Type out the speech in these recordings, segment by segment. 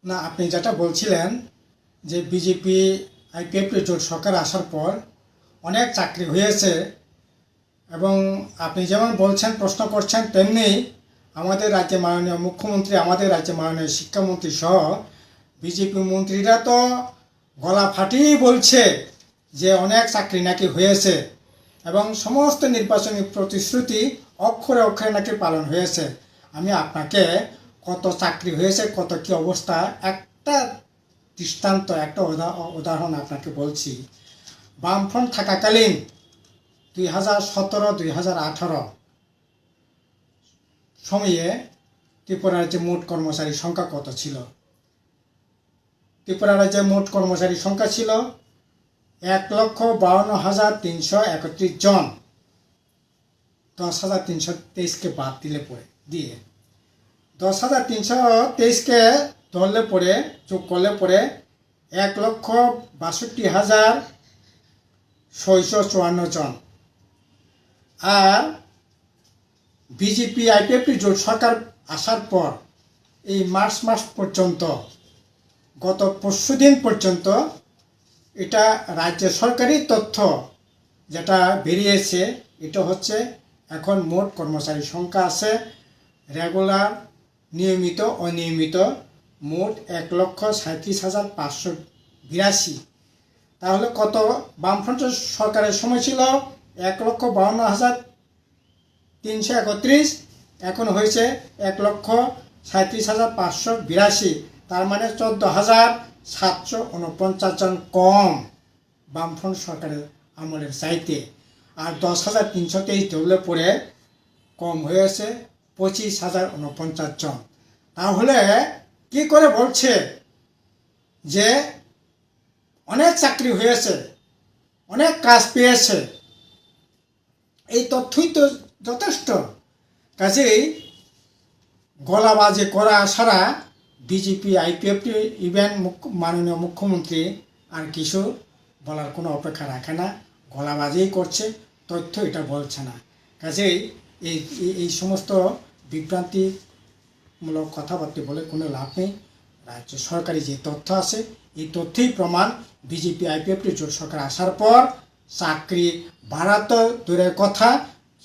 না, আপনি যেটা বলছিলেন যে বিজেপি আইপিএফ জোট সরকার আসার পর অনেক চাকরি হয়েছে, এবং আপনি যেমন বলছেন, প্রশ্ন করছেন, তেমনি আমাদের রাজ্যে মাননীয় মুখ্যমন্ত্রী, আমাদের রাজ্যে মাননীয় শিক্ষামন্ত্রী সহ বিজেপি মন্ত্রীরা তো গলা ফাটিয়ে বলছে যে অনেক চাকরি নাকি হয়েছে, এবং সমস্ত নির্বাচনী প্রতিশ্রুতি অক্ষরে অক্ষরে নাকি পালন হয়েছে। আমি আপনাকে কত চাকরি হয়েছে, কত কি অবস্থা, একটা দৃষ্টান্ত, একটা উদাহরণ আপনাকে বলছি। বামফ্রন্ট থাকাকালীন 2017-2018 সময়ে ত্রিপুরা রাজ্যে মোট কর্মচারী সংখ্যা কত ছিল? ত্রিপুরা রাজ্যে মোট কর্মচারী সংখ্যা ছিল 1,52,331 জন। 10,323কে বাদ দিলে পরে দিয়ে 10,323কে ধরলে পরে, যোগ করলে পরে 1,62,654 জন। আর বিজেপি আইপিএফটি জোট সরকার আসার পর এই মার্চ মাস পর্যন্ত, গত পরশুদিন পর্যন্ত, এটা রাজ্য সরকারি তথ্য যেটা বেরিয়েছে, এটা হচ্ছে এখন মোট কর্মচারী সংখ্যা আছে রেগুলার, নিয়মিত, অনিয়মিত, মোট 1,37,582। তাহলে কত বামফ্রন্টের সরকারের সময় ছিল 1,52,331, এখন হয়েছে 1,37,582। তার মানে 14,749 জন কম বামফ্রন্ট সরকারের আমলের চাইতে। আর 10,323 ধরলে পরে কম হয়েছে 25,049 জন। তাহলে কি করে বলছে যে অনেক চাকরি হয়েছে, অনেক কাজ পেয়েছে? এই তথ্যই তো যথেষ্ট। কাজেই গলাবাজি করা ছাড়া বিজেপি আইপিএফটি, ইভেন মাননীয় মুখ্যমন্ত্রী আর কিছু বলার কোনো অপেক্ষা রাখে না, গলাবাজিই করছে, তথ্য এটা বলছে না। কাজেই এই সমস্ত বিভ্রান্তিমূলক কথাবার্তা বলে কোনো লাভ নেই। রাজ্য সরকারি যে তথ্য আছে, এই তথ্যই প্রমাণ বিজেপি আইপিএফটি জোট সরকার আসার পর চাকরি বাড়াতো দূরের কথা,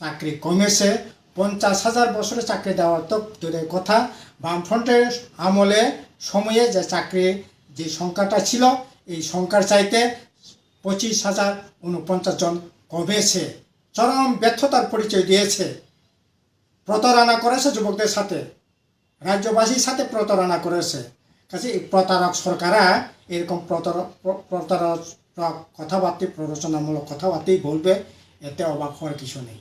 চাকরি কমেছে। 50,000 বছরে চাকরি দেওয়ার তো দূরের কথা, বামফ্রন্টের আমলে সময়ে যে চাকরি যে সংখ্যাটা ছিল, এই সংখ্যার চাইতে 25,049 জন কমেছে। চরম ব্যর্থতার পরিচয় দিয়েছে। প্রতারণা করেছে যুবকদের সাথে, রাজ্যবাসীর সাথে প্রতারণা করেছে। কাজে এই প্রতারক সরকাররা এরকম প্রতারক কথাবার্তা, প্ররোচনামূলক কথাবার্তাই বলবে, এতে অবাক হওয়ার কিছু নেই।